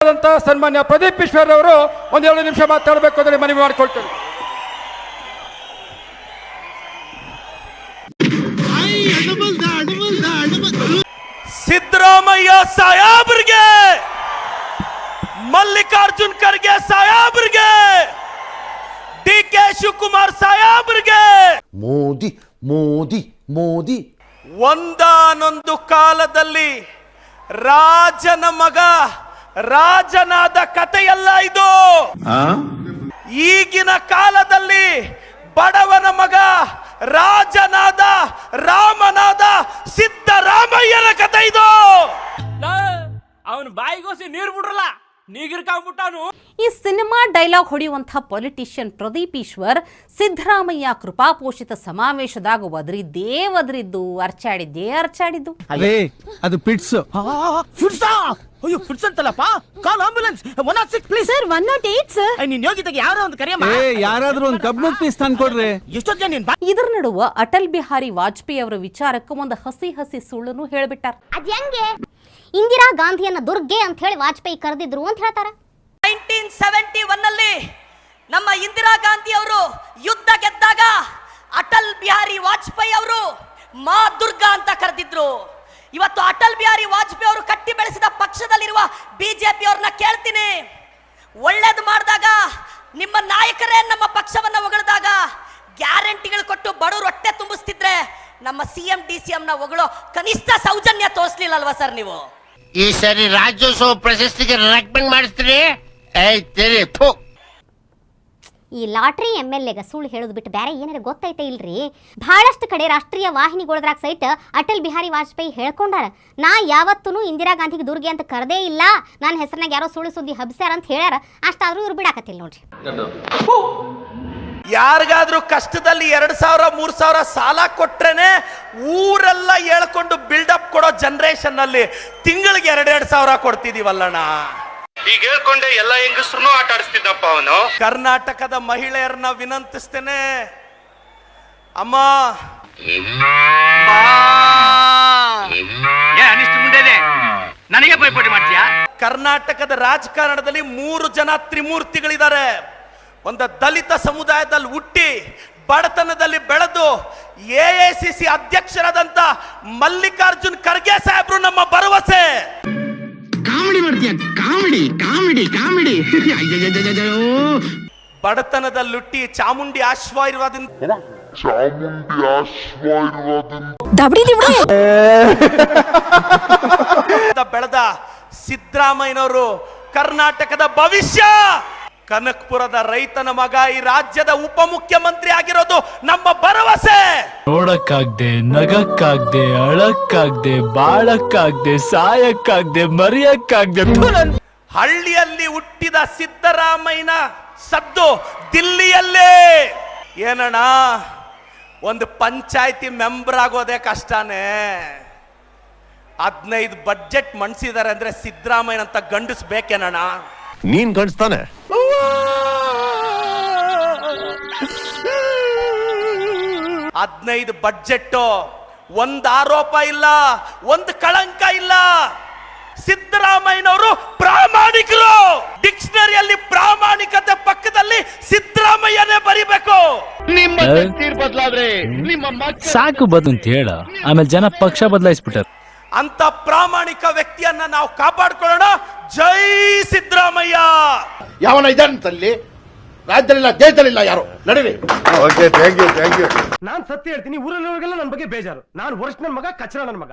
ಸನ್ಮಾನ್ಯ ಪ್ರದೀಪ್ ಈಶ್ವರ್ ಅವರು ಒಂದೆರಡು ನಿಮಿಷ ಮಾತಾಡಬೇಕು ಅಂತ ಮನವಿ ಮಾಡಿಕೊಳ್ತೇನೆ. ಸಿದ್ದರಾಮಯ್ಯ ಸಾಹೇಬ್ರಿಗೆ, ಮಲ್ಲಿಕಾರ್ಜುನ್ ಖರ್ಗೆ ಸಾಹೇಬ್ರಿಗೆ, ಡಿ.ಕೆ. ಶಿವಕುಮಾರ್ ಸಾಹೇಬ್ರಿಗೆ, ಮೋದಿ ಮೋದಿ ಮೋದಿ. ಒಂದಾನೊಂದು ಕಾಲದಲ್ಲಿ ರಾಜನ ಮಗ ರಾಜನಾದ ಕಥೆಯಲ್ಲ ಇದು. ಈಗಿನ ಕಾಲದಲ್ಲಿ ಬಡವನ ಮಗ ರಾಜನಾದ ರಾಮನಾದ ಸಿದ್ದರಾಮಯ್ಯನ ಕಥೆ ಇದು. ಅವನು ಬಾಯಿಗೋಸಿ ನೀರು ಬಿಡ್ರಲ್ಲ, ನೀಗಿರ್ಕಾಗ್ಬಿಟ್ಟಾನು. ಈ ಸಿನಿಮಾ ಡೈಲಾಗ್ ಹೊಡೆಯುವಂಥ ಪೊಲಿಟಿಷಿಯನ್ ಪ್ರದೀಪ್ ಈಶ್ವರ್ ಸಿದ್ದರಾಮಯ್ಯ ಕೃಪಾಪೋಷಿತ ಸಮಾವೇಶದಾಗ ಒದರಿದ್ದು ಅರ್ಚಾಡಿದ್ದು. ಅದು ಫಿಟ್ಸ್. ಅಯ್ಯೋ ಫಿಟ್ಸ್ ಅಂತಲ್ಲಪ್ಪ, call ambulance 106 please sir. 108 sir. ನೀನ್ ಯೋಗಿತೆಗೆ ಯಾರೋ ಒಂದು ಕರೆಯಮ್ಮ. ಯಾರಾದ್ರೂ ಒಂದು ಕಬ್ಬಿಣ ಪೀಸ್ ತಂದ್ಕೊಡ್ರಿ. ಎಷ್ಟೊತ್ತು ಜನ ಇದರ ನಡುವ ಅಟಲ್ ಬಿಹಾರಿ ವಾಜಪೇಯಿ ಅವರ ವಿಚಾರಕ್ಕೆ ಒಂದು ಹಸಿ ಸುಳ್ಳನ್ನು ಹೇಳ್ಬಿಟ್ಟಾರ. ಅದ್ ಹೆಂಗೆ ಇಂದಿರಾ ಗಾಂಧಿಯನ್ನ ದುರ್ಗೆ ಅಂತ ಹೇಳಿ ವಾಜಪೇಯಿ ಕರೆದಿದ್ರು ಅಂತ ಹೇಳ್ತಾರ. 1971 ನಲ್ಲಿ ನಮ್ಮ ಇಂದಿರಾ ಗಾಂಧಿ ಅವರು ಯುದ್ಧ ಗೆದ್ದಾಗ ಅಟಲ್ ಬಿಹಾರಿ ವಾಜಪೇಯಿ ಅವರು ಮಾ ದುರ್ಗಾ ಅಂತ ಕರೆದಿದ್ರು. ಇವತ್ತು ಅಟಲ್ ಬಿಹಾರಿ ವಾಜಪೇಯಿ ಅವರು ಕಟ್ಟಿ ಬೆಳೆಸಿದ ಪಕ್ಷದಲ್ಲಿರುವ ಬಿಜೆಪಿ ಅವ್ರನ್ನ ಕೇಳ್ತೀನಿ, ಒಳ್ಳೇದು ಮಾಡಿದಾಗ ನಿಮ್ಮ ನಾಯಕರೇ ನಮ್ಮ ಪಕ್ಷವನ್ನ ಹೊಗಳಿದಾಗ ಗ್ಯಾರಂಟಿಗಳು ಕೊಟ್ಟು ಬಡವರು ಹೊಟ್ಟೆ ತುಂಬಿಸ್ತಿದ್ರೆ ನಮ್ಮ ಸಿಎಂ ಡಿಸಿಎಂ ನ ಹೊಗಳೋ ಕನಿಷ್ಠ ಸೌಜನ್ಯ ತೋರಿಸಲಿಲ್ಲಲ್ವಾ ಸರ್ ನೀವು? ಈ ಸರಿ ರಾಜ್ಯೋತ್ಸವ ಪ್ರಶಸ್ತಿಗೆ ರೆಕಮೆಂಡ್ ಮಾಡಿಸ್ತೀರಿ. ಈ ಲಾಟ್ರಿ MLAಗ ಸುಳ್ಳು ಹೇಳೋದು ಬಿಟ್ಟು ಬೇರೆ ಏನಾರ ಗೊತ್ತೈತೆ ಇಲ್ರಿ? ಬಹಳಷ್ಟು ಕಡೆ ರಾಷ್ಟ್ರೀಯ ವಾಹಿನಿಗಳದ್ರಾಗ ಸಹಿತ ಅಟಲ್ ಬಿಹಾರಿ ವಾಜಪೇಯಿ ಹೇಳ್ಕೊಂಡಾರ, ನಾ ಯಾವತ್ತೂ ಇಂದಿರಾ ಗಾಂಧಿಗೆ ದುರ್ಗೆ ಅಂತ ಕರೆದೇ ಇಲ್ಲ, ನನ್ನ ಹೆಸರಿನಾಗ ಯಾರೋ ಸುಳ್ಳು ಸುದ್ದಿ ಹಬ್ಸ್ಯಾರ ಅಂತ ಹೇಳ್ಯಾರ. ಅಷ್ಟಾದ್ರೂ ಇವ್ರು ಬಿಡಾಕತ್ತಿಲ್ಲ ನೋಡ್ರಿ. ಯಾರಿಗಾದ್ರೂ ಕಷ್ಟದಲ್ಲಿ 2,000 3,000 ಸಾಲ ಕೊಟ್ರೇನೆ ಊರೆಲ್ಲ ಹೇಳ್ಕೊಂಡು ಬಿಲ್ಡಪ್ ಕೊಡೋ ಜನರೇಷನ್ ಅಲ್ಲಿ ತಿಂಗಳಿಗೆ 2,000 ಕೊಡ್ತಿದೀವಲ್ಲಣ್ಣ. ಈಗ ಹೇಳ್ಕೊಂಡೆ ಎಲ್ಲ ಹೆಂಗಸ್ರು ಆಟ ಆಡಿಸ್ತಿದ್ದಪ್ಪ ಅವನು. ಕರ್ನಾಟಕದ ಮಹಿಳೆಯರನ್ನ ವಿನಂತಿಸ್ತೇನೆ, ಅಮ್ಮ ನನಗೆ ಭಯಪಡಿ ಮಾಡ್ತೀಯಾ? ಕರ್ನಾಟಕದ ರಾಜಕಾರಣದಲ್ಲಿ 3 ಜನ ತ್ರಿಮೂರ್ತಿಗಳಿದ್ದಾರೆ. ಒಂದು ದಲಿತ ಸಮುದಾಯದಲ್ಲಿ ಹುಟ್ಟಿ ಬಡತನದಲ್ಲಿ ಬೆಳೆದು AICC ಅಧ್ಯಕ್ಷರಾದಂತ ಮಲ್ಲಿಕಾರ್ಜುನ್ ಖರ್ಗೆ ಸಾಹೇಬ್ರು ನಮ್ಮ ಭರವಸೆ. ಕಾಮಿಡಿ ಮಾಡ್ತೀಯ? ಕಾಮಿಡಿ ಬಡತನದಲ್ಲಿ ಹುಟ್ಟಿ ಚಾಮುಂಡಿ ಆಶೀರ್ವಾದದಿಂದ ಬೆಳೆದ ಸಿದ್ದರಾಮಯ್ಯನವರು ಕರ್ನಾಟಕದ ಭವಿಷ್ಯ. ಕನಕಪುರದ ರೈತನ ಮಗ ಈ ರಾಜ್ಯದ ಉಪಮುಖ್ಯಮಂತ್ರಿ ಆಗಿರೋದು ನಮ್ಮ ಭರವಸೆ. ನೋಡಕ್ಕಾಗ್ದೆ, ನಗಕ್ಕಾಗ್ದೆ, ಅಳಕ್ಕಾಗ್ದೆ, ಬಾಳಕ್ಕಾಗ್ದೆ, ಸಾಯಕ್ಕಾಗ್ದೆ, ಮರಿಯಕ್ಕಾಗ್ದೆ. ಹಳ್ಳಿಯಲ್ಲಿ ಹುಟ್ಟಿದ ಸಿದ್ದರಾಮಯ್ಯನ ಸದ್ದು ದಿಲ್ಲಿಯಲ್ಲೇ. ಏನಣ್ಣ, ಒಂದು ಪಂಚಾಯತಿ ಮೆಂಬರ್ ಆಗೋದೇ ಕಷ್ಟನೇ. 15 ಬಡ್ಜೆಟ್ ಮಂಡಿಸಿದ್ದಾರೆ ಅಂದ್ರೆ ಸಿದ್ದರಾಮಯ್ಯನಂತ ಗಂಡಸ್ ಬೇಕೇನಣ್ಣ? ನೀನ್ ಗಂಡಸ್ತಾನೆ. 15 ಬಡ್ಜೆಟ್, ಒಂದು ಆರೋಪ ಇಲ್ಲ, ಒಂದು ಕಳಂಕ ಇಲ್ಲ. ಸಿದ್ದರಾಮಯ್ಯನವರು ಪ್ರಾಮಾಣಿಕರು. ಡಿಕ್ಷನರಿಯಲ್ಲಿ ಪ್ರಾಮಾಣಿಕತೆ ಪಕ್ಕದಲ್ಲಿ ಸಿದ್ದರಾಮಯ್ಯನೇ ಬರಿಬೇಕು. ಸಾಕು ಬದ್ ಅಂತ ಹೇಳ, ಆಮೇಲೆ ಜನ ಪಕ್ಷ ಬದಲಾಯಿಸ್ಬಿಟ್ಟಾರ. ಅಂತ ಪ್ರಾಮಾಣಿಕ ವ್ಯಕ್ತಿಯನ್ನ ನಾವು ಕಾಪಾಡ್ಕೊಳ್ಳೋಣ. ಜೈ ಸಿದ್ದರಾಮಯ್ಯ. ಯಾವನ ಇದಂತಲ್ಲಿ ರಾಜ್ಯದಲ್ಲಿಲ್ಲ, ದೇಶದಲ್ಲಿಲ್ಲ, ಯಾರು ನಡೀರಿ. ನಾನ್ ಸತ್ಯ ಹೇಳ್ತೀನಿ, ಊರಲ್ಲಿರೋರಿಗೆಲ್ಲ ನನ್ನ ಬಗ್ಗೆ ಬೇಜಾರು. ನಾನು ವರ್ಷ ನನ್ನ ಮಗ, ಕಚ್ಚರ ನನ್ನ ಮಗ.